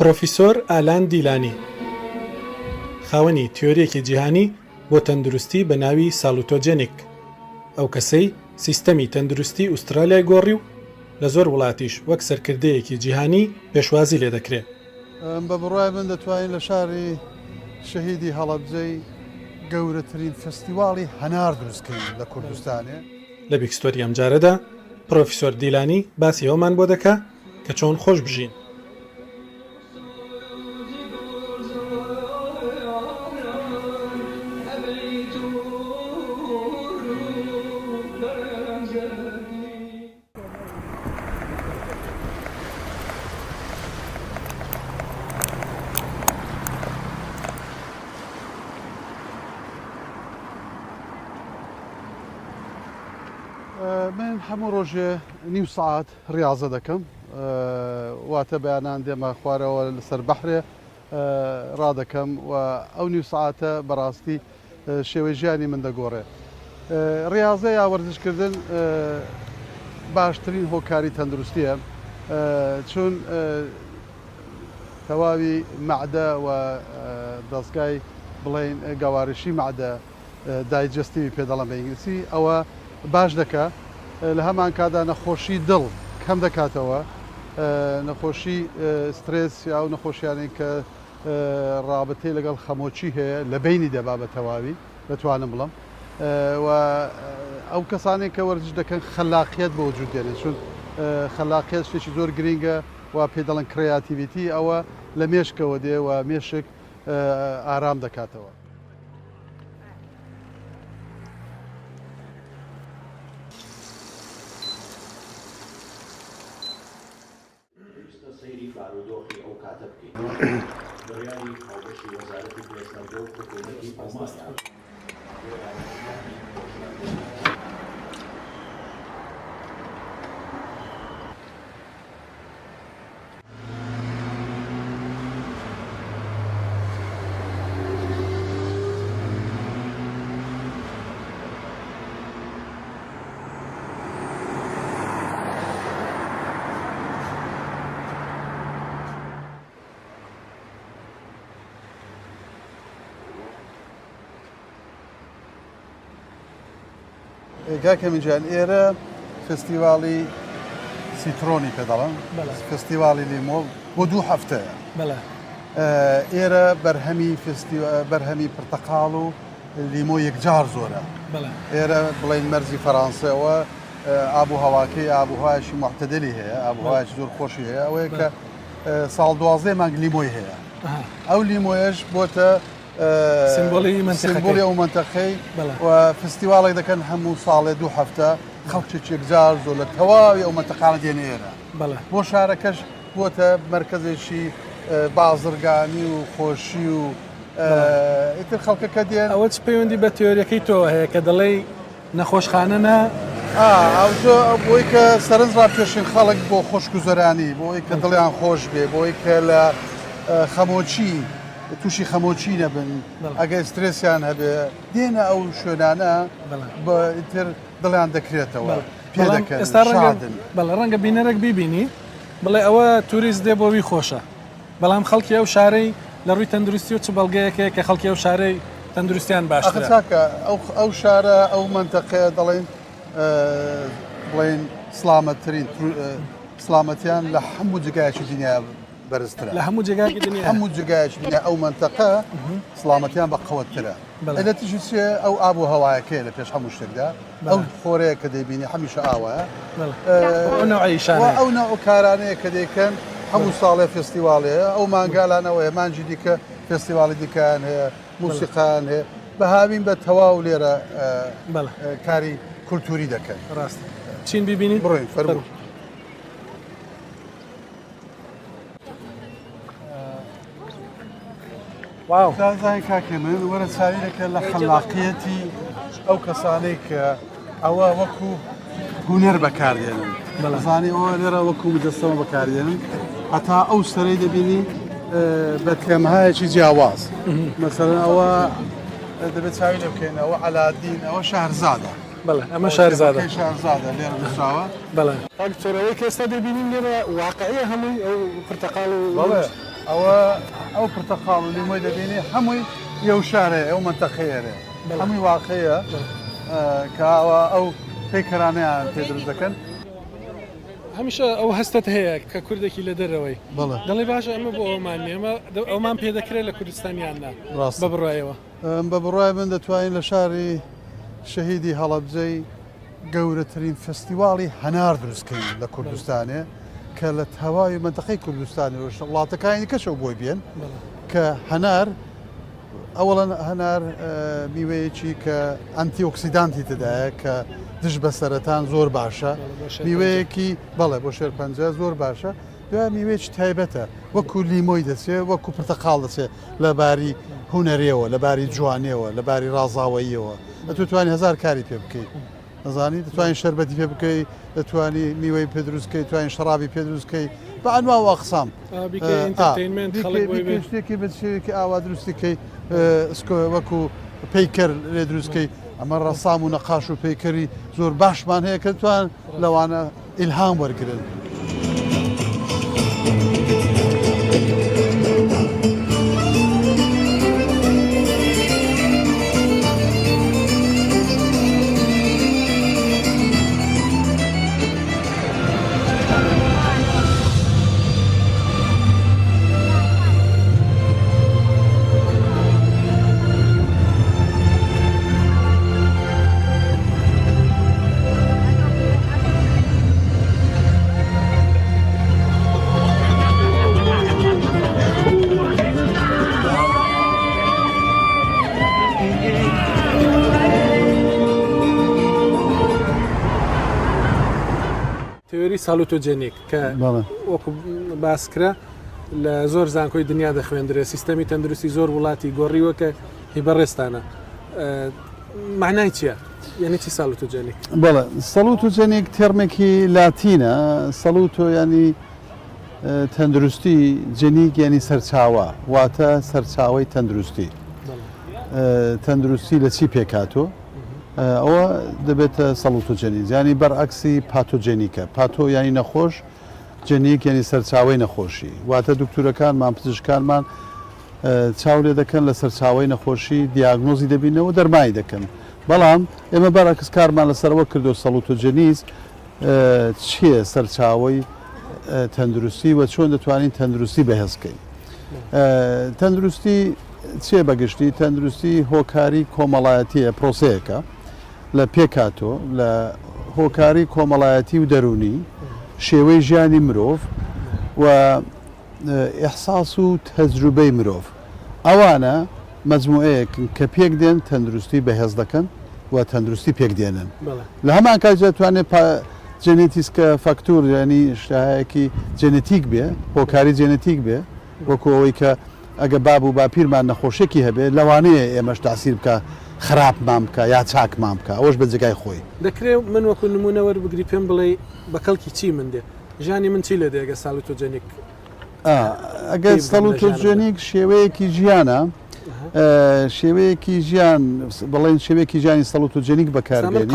پرۆفیسۆر ئالان دیلانی خاوەنی تیۆریەکی جیهانی بۆ تەندروستی بە ناوی ساڵوتۆجێنیک ئەو کەسەی سیستەمی تەندروستی ئوسترالیای گۆڕی و لە زۆر وڵاتیش وەک سەرکردەیەکی جیهانی پێشوازی لێ دەکرێت. بە بڕای من دەتوانین لە شاری شەهیدی هەڵەبجەی گەورەترین فستیواڵی هەنار دروستکەین لە کوردستانێ. لە بیکستۆری ئەم جارەدا پرۆفیسۆر دیلانی باسی ئەومان بۆ دەکا کە چۆن خۆش بژین. من هەموو ڕۆژێ نیو ساعت ڕاضە دەکەم واتە بەیانان دێمە خوارەوە لەسەر بەحرێ ڕادەکەم و ئەو نیو ساعتە بەڕاستی شێوەی ژیانی من دەگۆڕێ. ڕاضە یا وەرزشکردن باشترین هۆکاری تەندروستیە چون تەواوی مەعدە و دەستگای بڵێن گەوارشی مەعدە دایجستیوی پێدەڵم بە ئینگلیسی ئەوە باش دەکات لە هەمان کادا نەخۆشی دڵ کەم دەکاتەوە، نەخۆشی سترس یا و نەخۆشیانی کە ڕابطەی لەگەڵ خەمۆچی هەیە لە بینی دەبا بە تەواوی دەتوانم بڵم و ئەو کەسانێک کە وەرزش دەکەن خەلاقیەت بە وجود دێنێت چون خەلاقیەت شتێکی زۆر گرینگە و پێ دەڵێن کرێاتیڤیتی ئەوە لە مێشکەوە دێ و مێشک ئارام دەکاتەوە. سەیری بارودۆخی ئەو کاتە بکەین بڕیاری هاوبەشی وەزارەتی پێشنەوە و حکوومەتی ئەڵمانیا ئێگاکە منجیان ئێرە فستیواڵی سیترۆنی پێدەڵم فستیواڵی لیمۆ بۆ 2 هەفتەیە ئێرە بەرهەمی پرتەقاڵ و لیمۆ یەکجار زۆرە ئێرە بڵین مەرزی فەڕەنسەوە ئابوو هەواکەی ئابووهوایشی معتەدەلی هەیە ئابووهوایشی زۆر خۆشی هەیە ئەوەیە کە ساڵ 12 مانگ لیمۆی هەیە ئەو لیمۆیەش بۆتە سیمبۆلی ئەو منتەقەی و فستیواڵێک دەکەن هەموو ساڵێ 2 هەفتە خەڵکێکی یەکجار زۆر لە تەواوی ئەو منتەقانە دێنە ئێرە بۆ شارەکەش بۆتە مرکزێکی بازرگانی و خۆشی و ئیتر خەڵکەکە دێن. ئەوە چ پەیوەندی بە تیۆریەکەی تۆ هەیە کە دەڵێ نەخۆشخانەنە بۆی کە سەرنجڕا پێشین خەڵک بۆ خۆشگوزەرانی بۆی کە دڵیان خۆش بێ بۆی کە لە خەمۆچی تووشی خەمۆچی نەبن ئەگەر سترێسیان هەبێ دێنە ئەو شوێنانە بەتر دڵیان دەکرێتەوە پێ دەکەن بەڵێ ڕەنگە بینەرێک بیبینی بڵێ ئەوە توریست دێ بۆوی خۆشە بەڵام خەڵکی ئەو شارەی لە ڕووی تەندروستی و چ بەڵگەیەکەیە کە خەڵکی ئەو شارەی تەندروستیان باشترە ئەو شارە ئەو منتەقەیە دەڵێن بڵێن سلامەتترین سلامەتیان لە هەموو جگایەکی دنیا بەرزترە لە هەموو جێگایکی دنیا هەموو جگایەکی دنیا ئەو منتەقە سلامەتیان بە قەوەتترە لە تیژی چێ ئەو ئابوو هەوایەکەی لە پێش هەموو شتێکدا ئەو خۆرەیە کە دەیبینی هەمیشە ئاوایە ئەو نەوە کارانەیە کە دەیکەن هەموو ساڵێ فستیواڵەیە ئەو مانگالانەوەی مانجی دیکە فستیواڵی دیکەیان هەیە موسیقان هەیە بە هاوین بە تەواو لێرە کاری کولتوری دەکەن. ڕاست چین بیبینی بڕۆین فەرموو. زانزای کاکە من وەرە چاوی دەکەن لە خەلاقیەتی ئەو کەسانەی کە ئەوە وەکو هونەر بەکاردێنن زانی ئەوە لێرە وەکو مجەسەمە بەکاردێنن هەتا ئەو سەرەی دەبینی بە تێمەهایەکی جیاواز مەسەڵەن ئەوە دەبێت چاوی لێ بکەین ئەوە عەلادین ئەوە شارزادە بەڵێ ئەمە شارزادە لێرە نووسراوە بەڵێ ئەکتۆرەوەی کە ئێستا دەبینین لێرە واقعیە هەمووی ئەو پرتەقاڵ و ئەو پرتەقاڵ و لیمۆی دەبینی هەمووی یەو شارەیە ئەو منتەقەیەرێ هەمووی واقعەیە کەوا ئەو پێکەرانەیان پێ دروست دەکەن. هەمیشە ئەو هەستت هەیە کە کوردێکی لە دەرەوەی دەڵێ باشە ئەمە بۆ ئەومان ئێمە ئەومان پێ دەکرێت لە کوردستانیاننا بە بڕایەوە بە بڕای من دەتوانین لە شاری شەهیدی هەڵەبجەی گەورەترین فستیواڵی هەنار دروستکەین لە کوردستانێ کە لە تەواوی منتەقەی کوردستانی ڕۆژ وڵاتەکانی کەشەوە بۆی بێن کە هەنار ئەوڵەن هەنار میوەیەکی کە ئەنتیۆکسیدانتی تدایە کە دش بە سەرەتان زۆر باشە میوەیەکی بەڵێ بۆ شێر پەنجە زۆر باشە دوای میوەیەکی تایبەتە وەکو لیمۆی دەچێت وەکو پرتەقاڵ دەچێت لە باری هوەرێەوە لە باری جوانیەوە لە باری ڕازاوەییەوە دەتوانانی هزار کاری پێ بکەیت نەزانی دەتوانین شەربەتی پێ بکەیت دەتوانی میوەی پێ دروستکەیت توانین شەرابی پێ دروستکەیت بە ئەنوا و ئەقسام شتێکی بە شێوێکی ئاوا دروستیکەی وەکو پەیکەر لێ دروستکەی ئەمە ڕەسام و نەقاش و پەیکەری زۆر باشمان هەیە کە توان لەوانە ئیلهام وەرگرن. تێوەری ساڵوتۆجێنیک کە وەکو باسکرا لە زۆر زانکۆی دنیا دەخوێندرێت سیستەمی تەندروستی زۆر وڵاتی گۆڕیوە کە هیبەڕێستانە معنای چییە؟ یعنی چی ساڵوتۆجێنیک؟ بەڵێ ساڵوتۆجێنیک تێرمێکی لاتینە ساڵوتۆ ینی تەندروستی جێنیک ینی سەرچاوە واتە سەرچاوی تەندروستی تەندروستی لە چی پێکاتۆ؟ ئەوە دەبێتە سەڵوتۆجێنیک ینی بەرعکسی پاتۆجێنیکە پاتۆ ینی نەخۆش جێنیک ینی سەرچاوی نەخۆشی واتە دکتورەکانمان پزیشکانمان چاو لێ دەکەن لە سەرچاوی نەخۆشی دیاگنۆزی دەبینەوە دەرمای دەکەن بەڵام ئێمە بەرعکس کارمان لەسەرەوە کردو سەڵوتۆجێنیز چییە سەرچاوی تەندروستی و چۆن دەتوانین تەندروستی بەهێزکەین تەندروستی چێ بەگشتی تەندروستی هۆکاری کۆمەڵایەتیە پرۆسەیەەکە لە پێکاتۆ لە هۆکاری کۆمەڵایەتی و دەرونی شێوەی ژیانی مرۆڤ و ئیحساس و تەجروبەی مرۆڤ ئەوانە مەجموعەیەکن کە پێک دێن تەندروستی بەهێز دەکەن و تەندروستی پێک دێنن لە هەمان کات دەتوانێت جێنێتیسکە فەکتور ینی شتایەکی جێنێتیک بێ هۆکاری جێنێتیک بێ وەکو ئەوەی کە ئەگە باب و باپیرمان نەخۆشێکی هەبێت لەوانەیە ئێمەش تاسیر بکە خراپمان بکە یا چاکمان بکە ئەوش بە جگای خۆی دەکرێت من وەکو نمونەوە بگری پێم بڵێ بە کەڵکی چی من دێ ژانی من چی لە دێگە ساڵوتۆجێنیک ئەگەر ساڵوتۆجێنیک شێوەیەکی ژیانە شێوەیەکی ژیان بڵێن شێوەیەکی ژیانی ساڵوتۆجێنیک بەکاربێنی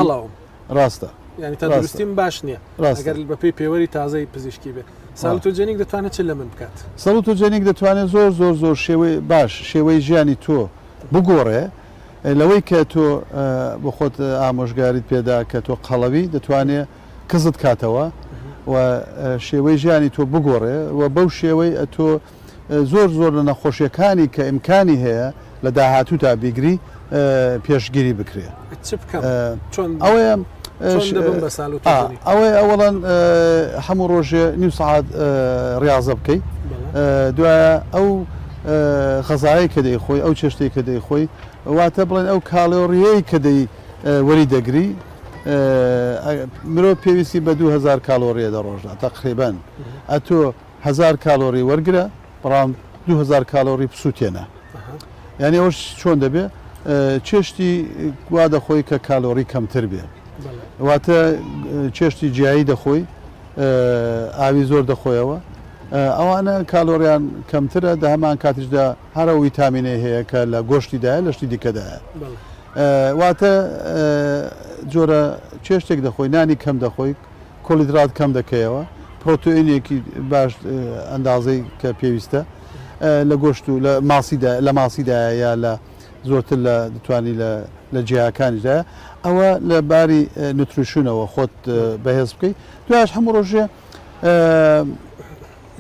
ڕاستە ینی تەندروستیم باش نییە ئەگەر بەپێی پێوەری تازای پزیشکی بێ ساڵوتۆجێنیک دەتوانێت چ لە من بکات ساڵوتۆجێنیک دەتوانێت زۆر زۆر زۆر شێوەی باش شێوەی ژیانی تۆ بگۆڕێ لەوەی کە تۆ بە خۆت ئامۆژگاریت پێدا کە تۆ قەڵەوی دەتوانێت کزت کاتەوە و شێوەی ژیانی تۆ بگۆڕێ و بەو شێوەی تۆ زۆر زۆر لە نەخۆشیەکانی کە ئیمکانی هەیە لە داهاتوو تا بیگری پێشگیری بکرێ ئەوەیە ئەوەی ئەوڵەن هەموو ڕۆژێ نیو سعات ڕاضە بکەیت دوایە ئەو غەزایی کە دەیخۆی ئەو چێشتەی کە دەیخۆی واتە بڵێن ئەو کالۆریەی کە دەی وەری دەگری مرۆڤ پێویستی بە 2000 کالۆریە لە ڕۆژدا تەقریبەن ئەتۆ 1000 کالۆری وەرگرە بەڵام 2000 کالۆری پسووتێنە یعنی ئەوش چۆن دەبێ چێشتی وا دەخۆی کە کالۆری کەمتر بێ واتە چێشتی جیایی دەخۆی ئاوی زۆر دەخۆیەوە ئەوانە کالۆریان کەمترە دە هەمان کاتیشدا هەرە ویتامینێ هەیە کە لە گۆشتیدایە لە شتی دیکەدایە واتە جۆرە چێشتێک دەخۆی نانی کەم دەخۆی کۆلیدرات کەم دەکەیەوە پرۆتئینێکی باش ئەندازەی کە پێویستە لە گۆشت و لە ماسیدا یا لە زۆرتر لە دەتوانی لە جیاکانیدا ئەوە لە باری نوتریشنەوە خۆت بەهێز بکەیت دوایش هەموو ڕۆژێ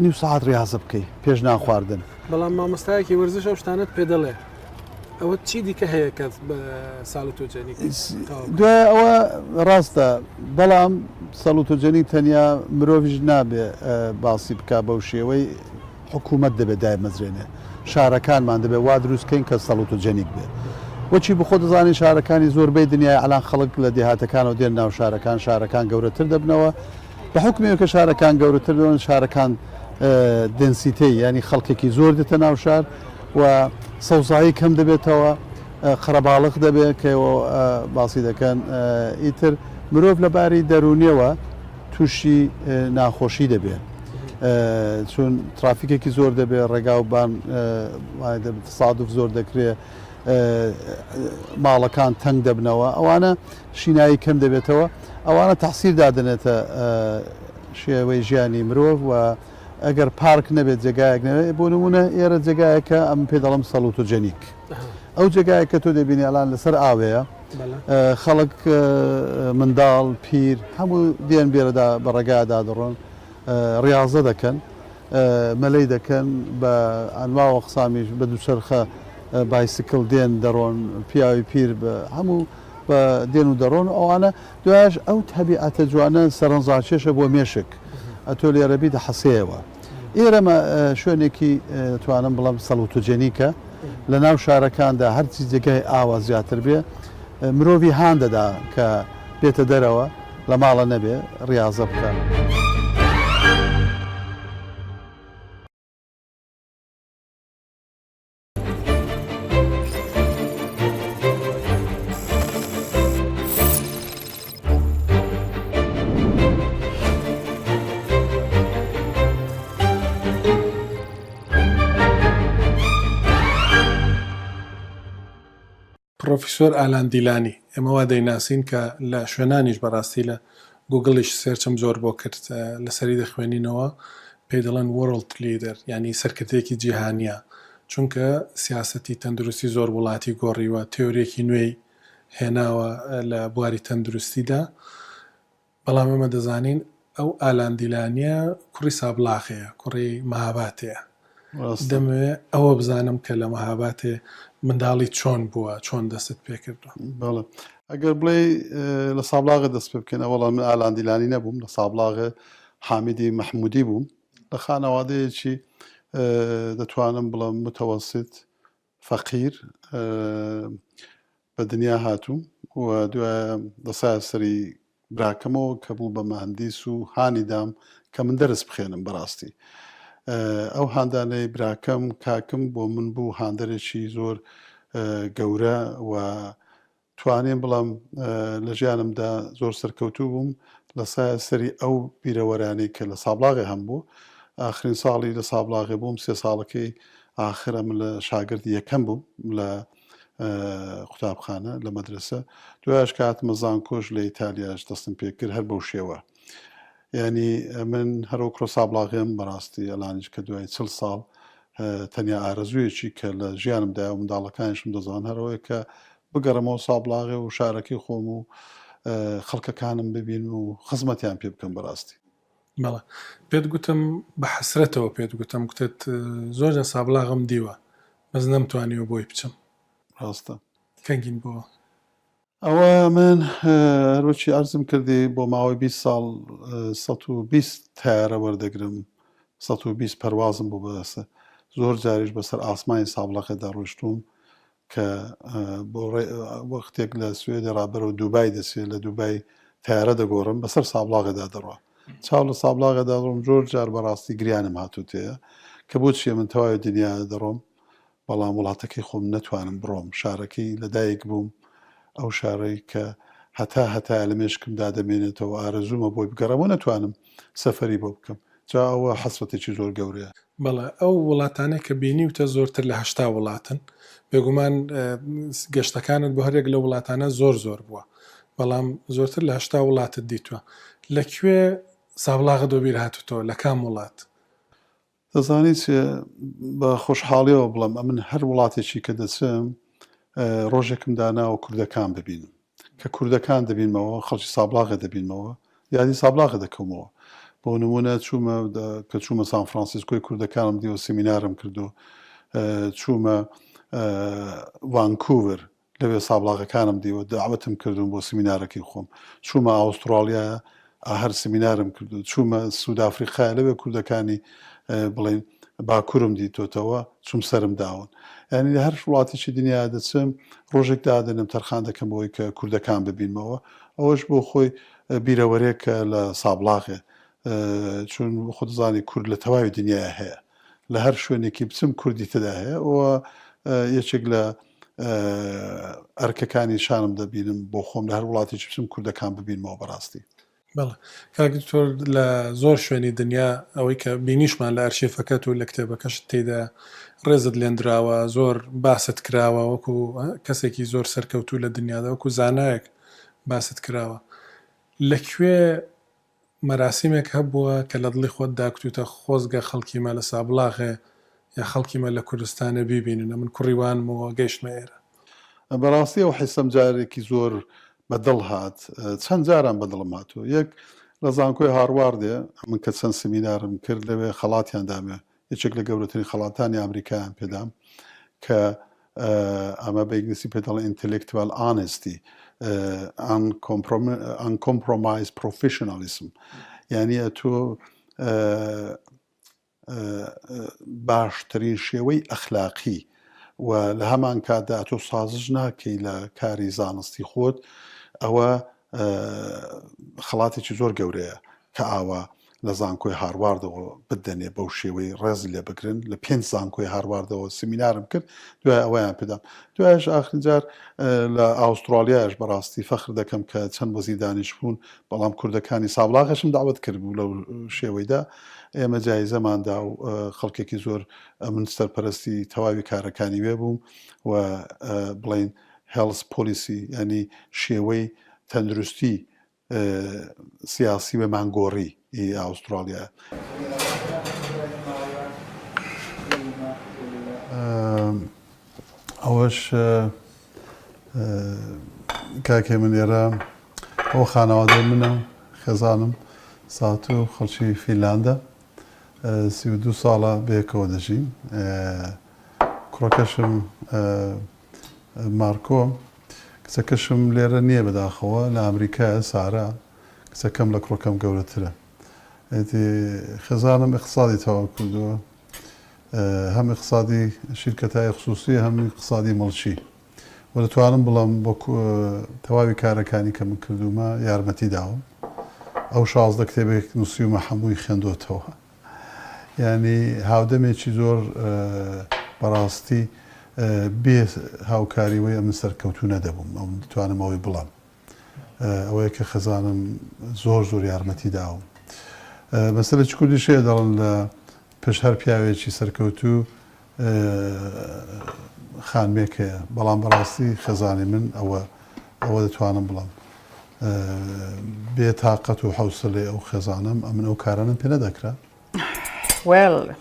نیو ساعت ڕاضە بکەیت پێش ناخواردن بەڵام مامۆستایەکی وەرزش ئەو شتانت پێ دەڵێ ئەوە چی دیکە هەیە کە ساڵوتۆجێنی دوای ئەوە ڕاستە بەڵام سەڵوتۆجێنی تەنیا مرۆڤش نابێ باسی بک بەو شێوەی حکوومەت دەبێت دامەزرێنێ شارەکانمان دەبێت وا دروستکەین کە سەڵوتۆجێنیک بێ وەچی بخۆ دەزانین شارەکانی زۆربەی دنیای ئەلان خەڵک لە دێهاتەکانەوە دێن ناو شارەکان گەورەتر دەبنەوە بە حکومێ کە شارەکان گەورەتر دەن شارەکان دنسیتەی ینی خەڵکێکی زۆر دێتە ناو شار و سەوزایی کەم دەبێتەوە خرەباڵق دەبێت کە باسی دەکەن ئیتر مرۆڤ لەباری دەرونیەوە تووشی ناخۆشی دەبێت چون ترافیکێکی زۆر دەبێت ڕێگا و بان تصادف زۆر دەکرێت ماڵەکان تەنگ دەبنەوە ئەوانە شینایی کەم دەبێتەوە ئەوانە تەحسیر دادنێتە شێوەی ژیانی مرۆڤ و ئەگەر پارک نەبێت جێگایەک نەوێت بۆ نمونە ئێرە جێگایەکە ئەم پێ دەڵم سەڵوتۆجێنیک ئەو جێگایەکە تۆ دەبینی ئەلان لەسەر ئاوەیە خەڵک منداڵ پیر هەموو دێن بێرەدا بە ڕێگادا دەڕۆن ڕاضە دەکەن مەلەی دەکەن بە ئەنواوە قسامیش بە دووچەرخە بایسیکل دێن دەڕۆن پیاوی پیر هەموو بە دێن و دەڕۆن ئەوانە دوایش ئەو تەبیعەتە جوانە سەرنجڕاکێشە بۆ مێشک ئەتۆ لێرەبی دەحەسەیەوە ئێرەمە شوێنێکی توانم بڵم سەڵوتۆجێنیکە لە ناو شارەکاندا هەرچی جێگای ئاوا زیاتر بێ مرۆڤی هان دەدا کە بێتە دەرەوە لە ماڵە نەبێ ڕاضە بکە. پرۆفیسۆر ئالان دیلانی ئێمە وا دەیناسین کە لە شوێنانیش بەڕاستی لە گوگڵیش سێرچم زۆر بۆ کرد لەسەری دەخوێنینەوە پێی دەڵێن وۆرڵد لیدەر ینی سەرکردێکی جیهانیە چونکە سیاسەتی تەندروستی زۆر وڵاتی گۆڕیوە تێورێکی نوێی هێناوە لە بواری تەندروستیدا بەڵام ئێمە دەزانین ئەو ئالان دیلانیە کوڕی سابلاغەیە کوڕی مەهاباتەیە دەمەوێت ئەوە بزانم کە لە مەهاباتێ منداڵی چۆن بووە چۆن دەست پێکردو بەڵێ ئەگەر بڵێ لە سابلاغە دەست پێ بکەن ئەوەڵام من ئالان دیلانی نەبووم لە سابلاغە حامیدی مەحمودی بووم لە خانەوادەیەکی دەتوانم بڵم متەوەسط فەقیر بە دنیا هاتووم و دوایە دەسایە سەری براکەمەوە کە بوو بە مەهندیس و هانی دام کە من دەرس بخێنم بەڕاستی ئەو هاندانەی براکەم کاکم بۆ من بوو هاندەرێکی زۆر گەورە و توانێن بڵام لە ژیانمدا زۆر سەرکەوتوو بووم لە سەری ئەو بیرەوەرانی کە لە سابلاغی هەم بوو ئاخرین ساڵی لە سابلاغی بووم 3 ساڵەکەی ئاخرە من لە شاگردی یەکەم بووم لە قوتابخانە لە مەدرسە دوایش کاتمە زانکۆش لە ئیتالیاش دەستم پێکرد هەر بەو شێوە ینی من هەرۆ کڕۆ سابلاغیم بەڕاستی ئەلانیش کە دوای 40 ساڵ تەنیا ئارەزوویەکی کە لە ژیانمدا و منداڵەکانیشم دەزان هەرەوەی کە بگەڕمەوە سابلاغێ و شارەکەی خۆم و خەڵکەکانم ببین و خزمەتیان پێ بکەم بەڕاستی بەڵێ پێت گوتم بە حەسرەتەوە پێت گوتم گوتت زۆر سابلاغم دیوە بەس نەمتوانیوە بۆی بچم ڕاستە کەنگین بۆ ئەوە من هەروەکی ئەرزم کردی بۆ ماوەی 20 ساڵ 120 تایارە وەردەگرم 120 پەروازم بۆ بەدەستە زۆر جاریش بەسەر ئاسمانی سابلاغێدا ڕۆشتوم کە بۆ وەختێک لە سوێدە ڕابەرەوە دووبای دەسێت لە دووبای تایارە دەگۆڕم بەسەر سابلاغێدا دەڕۆ چاو لە سابلاغێدا دەڕۆم زۆر جار بەڕاستی گریانم هاتووتەیە کە بۆچیە من تەواوی دنیا دەڕۆم بەڵام وڵاتەکەی خۆم نەتوانم بڕۆم شارەکەی لەدایک بووم ئەو شارەی کە هەتا لە مێشکمدا دەمێنێتەوە ئارەزوومە بۆی بگەڕەوە نەتوانم سەفەری بۆ بکەم جا ئەوە حەسرەتێکی زۆر گەورەیە بەڵێ ئەو وڵاتانەی کە بینیوتە زۆرتر لە 80 وڵاتن بێگومان گەشتەکانت بۆ هەرێک لە وڵاتانە زۆر بووە بەڵام زۆرتر لە 80 وڵاتت دیتووە لەکوێ سابلاغە دۆبیر هاتوتەوە لە کام وڵات دەزانیت بە خۆشحاڵیەوە بڵم من هەر وڵاتێکی کە دەچم ڕۆژێکم داناوە کوردەکان ببینم کە کوردەکان دەبینمەوە خەڵکی سابلاغە دەبینمەوە یادی سابلاغە دەکەمەوە بۆ نمونە چوومە کە چوومە سان فرانسیسکۆی کوردەکانم دیوە سیمینارم کردو چوومە ڤانکوڤر لەوێ سابلاغەکانم دیوە داوەتم کردوم بۆ سیمینارەکەی خۆم چوومە ئاوسترالیا هەر سیمینارم کردو چوومە سوودافریقا لەوێ کوردەکانی بڵێن باکوورم دیتۆتەوە چوم سرم داون ینی لە هەر وڵاتێکی دنیا دەچم ڕۆژێک دادنم تەرخان دەکەم بۆی کە کوردەکان ببینمەوە ئەوەش بۆ خۆی بیرەوەرێکە لە سابلاغێ چون خۆ دەزانی کورد لە تەواوی دنیا هەیە لە هەر شوێنێکی بچم کوردی تدا هەیە ئەوە یەکێک لە ئەرکەکانی شانم دەبینم بۆ خۆم لە هەر وڵاتێکی بچم کوردەکان ببینمەوە بەڕاستی بەڵێ کاکتۆر لە زۆر شوێنی دنیا ئەوەی کە بینیشمان لە ئەرشیفەکەت و لە کتێبەکەشت تێدا ڕێزت لێنراوە زۆر باست کراوە وەکو کەسێکی زۆر سەرکەوتوو لە دنیادا وەکو زانایەک باست کراوە لەکوێ مەراسیمێک هەبووە کە لە دڵی خۆت داکتوتە خۆزگە خەڵکیمە لە سابلاغێ یا خەڵکیمە لە کوردستانە بیبینن من کوڕیوانمەوە گەیشتمە ئێرە بەڕاستی ئەو حیسەم جارێکی زۆر بەدڵ هات چەند جاران بەدڵم هاتووە یەک لە زانکۆی هارواردێ من کە چەند سمینارم کرد لەوێ خەڵاتیان دامێ یەکێک لە گەورەترین خەڵاتانی ئەمریکایان پێدام کە ئەمە بە ئینگلیسی پێ دەڵێن intellectual honesty uncompromised professionalism یعنی تۆ باشترین شێوەی ئەخلاقی و لە هەمان کاتدا تۆ سازش ناکەی لە کاری زانستی خۆت ئەوە خەڵاتێکی زۆر گەورەیە کە ئاوا لە زانکۆی هارواردەوە بدەنێ بەو شێوەی ڕێزی لێ بگرن لە 5 زانکۆی هارواردەوە سمینارم کرد دوای ئەوەیان پێدام دوایش ئاخرجار لە ئاوسترالیایش بەڕاستی فەخر دەکەم کە چەند وەزی دانیش بوون بەڵام کوردەکانی سابلاغەشم داوت کرد بوو لەو شێوەیدا ئێمە جایزەماندا و خەڵکێکی زۆر من سەرپەرستی تەواوی کارەکانی وێ بووم و بڵین هێڵس پۆلیسی ینی شێوەی تەندروستی سیاسی و مانگۆڕی ئاوسترالیا ئەوەش کاکێ من ئێرە ئەو خانەوادە منە خێزانم سات و خەڵکی فینلاندە 32 ساڵە بەیەکەوە دەژین کوڕەکەشم مارکۆ کچەکەشم لێرە نییە بەداخەوە لە ئەمریکایە سارا کچەکەم لە کوڕەکەم گەورەترە خێزانم اقتصادی تەواو کردووە هەم اقتصادی شیرکەتای خصوصی هەم اقتصادی مڵچی و دەتوانم بڵم بۆ تەواوی کارەکانی کە من کردومە یارمەتی داوم ئەو 16 کتێبێک نووسیومە هەمووی خوێندۆتەوە ینی هاودەمێکی زۆر بەڕاستی بێ هاوکاریوەی من سەرکەوتوو نەدەبووم ئەو دەتوانم ئەوەی بڵام ئەوەیە کە خەزانم زۆر زۆر یارمەتی داوم مەسەلە چ کوردی شەیە دەڵن لە پێش هەر پیاوێکی سەرکەوتوو خانمێکەیە بەڵام بەڕاستی خەزانی من ئەوە دەتوانم بڵام بێ تااقەت و حوسڵێ ئەو خێزانم ئەمن ئەو کارانم پێ نەدەکرا Well,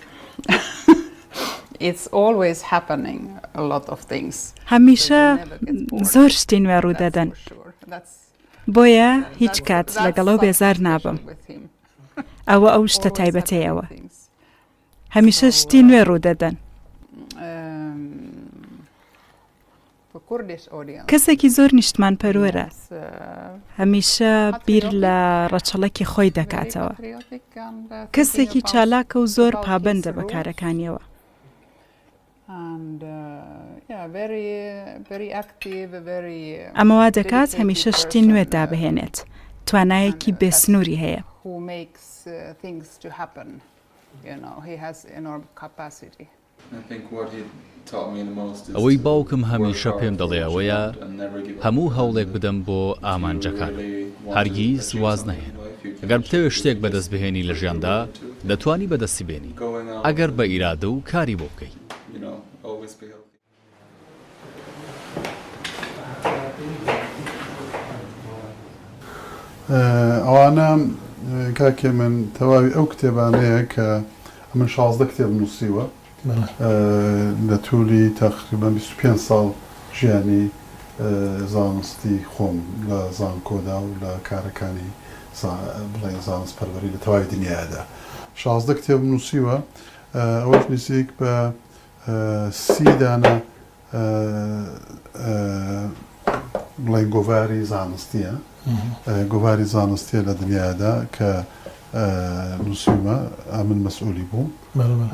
it's always happening a lot of things. هەمیشە زۆر شتین وێ ڕوو دەدەن بۆیە هیچ کات لەگەڵەوە بێزار نابم ئەوە ئەو شتە تایبەتەیەوە هەمیشە شتی نوێ ڕوو دەدەن کەسێکی زۆر نیشتمان پەروەرە هەمیشە بیر لە ڕەچەڵەکی خۆی دەکاتەوە کەسێکی چالاکە و زۆر پابەندە بە کارەکانیەوە ئەمەوا دەکات هەمیشە شتی نوێ دابهێنێت توانایەکی بێسنووری هەیە ئەوەی باوکم هەمیشە پێم دەڵێەوەیە هەموو هەوڵێک بدەم بۆ ئامانجەکان هەرگیز واز نەهێن ئەگەر بتەوێت شتێک بەدەست بهێنی لە ژیاندا دەتوانی بەدەستی بێنی ئەگەر بە ئیرادە و کاری بۆ بکەی ئەوانە کاکێ من تەواوی ئەو کتێبانەیە کە من 16 کتێب نووسیوە بەڵێ لە توولی تقریبا 25 ساڵ ژیانی زانستی خۆم لە زانکۆدا و لە کارەکانی بڵێن زانست پەروەری لە تەواوی دنیادا 16 کتێب نووسیوە ئەوەش نزیک بە 30 دانە بڵێن گۆڤاری زانستیە گۆڤاری زانستیە لە دنیادا کە نووسیمە من مەسئولی بووم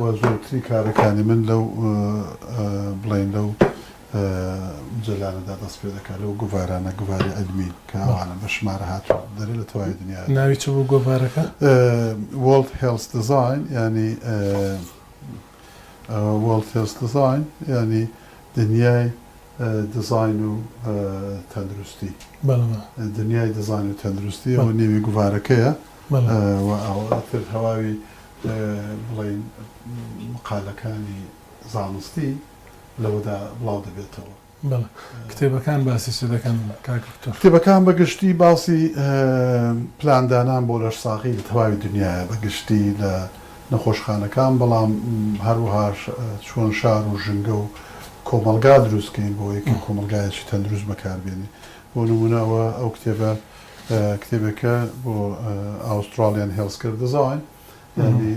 و زۆرتری کارەکانی من لەو بڵێن لەو جەلانەدا دەست پێ دەکات لەو گۆڤارانە گۆڤاری ئەلمی کە ئەوانە بە ژمارە هاتووە دەرێ لە تەواوی دنیا ناوی چ بوو گۆڤارەکە؟ World Health Design ینی World Health Design ینی دنیای دزاین و تەندروستی دنیای دزاین و تەندروستی ئەوە نێوی گوڤارەکەیە تر هەواوی بڵێن مقالەکانی زانستی لەوەدا بڵاو دەبێتەوە کتێبەکان باسی چ دەکەن کاکتۆر؟ کتێبەکان بەگشتی باسی پلاندانان بۆ لەشساغی لە تەواوی دنیاە بەگشتی لە نەخۆشخانەکان بەڵام هەروەها چۆن شار و ژنگە و کۆمەلگا دروستکەین بۆ یەکی کۆمەلگایەکی تەندروست بەکاربێنی بۆ نمونەوە ئەو کتێبەکە بۆ ئاوسترالیان هێڵسکرد دەزاین یعنی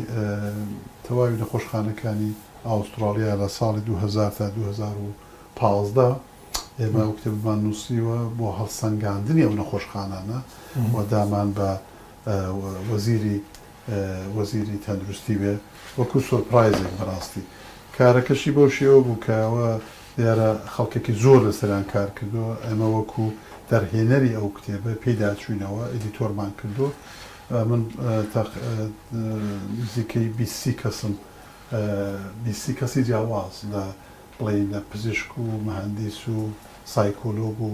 تەواوی نەخۆشخانەکانی ئاوسترالیا لە ساڵی 2000 تا 2015 ئێمە ئەو کتێبمان نووسیوە بۆ هەڵسەنگاندنی ئەو نەخۆشخانانە و دامان بە وەزیری تەندروستی بێ وەکو سۆرپرایزێک بەڕاستی کارەکەشی بۆ شێوە بوو کەەوە دیارە خەڵکێکی زۆر لەسەران کار کردووە ئەمە وەکو دەرهێنەری ئەو کتێبە پێدا چوینەوە ئەدیتۆرمان کردو من نزیکەی 20 کەسم 20 کەسی جیاواز لە بڵێن لە پزیشک و مەهەندیس و سایکۆلۆگ و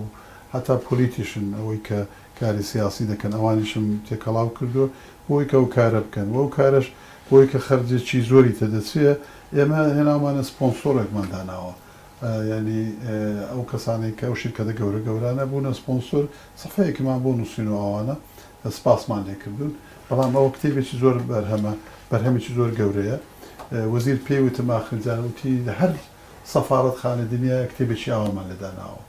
هەتا پۆلیتیشن ئەوەی کە کاری سیاسی دەکەن ئەوانیشم تێکەڵاو کردو بۆی کە ئەو کارە بکەن و ئەو کارش بۆی کە خەرجێکی زۆری تەدەچێت ئێمە هێناوانە سپۆنسۆرێکمانداناوە ینی ئەو کەسانێک کە ئەو شرکەتە گەورە گەورانە بوونە سپۆنسۆر سەفەیەکمان بۆ نووسین و ئەوانە سپاسمان لێکردوون بەڵام ئەوە کتێبێکی زۆر بەرهەمێکی زۆر گەورەیە وەزیر پێی وتم ئاخرجان وتی لە هەر سەفارەتخانە دنیا کتێبێکی ئاوامان لێداناوە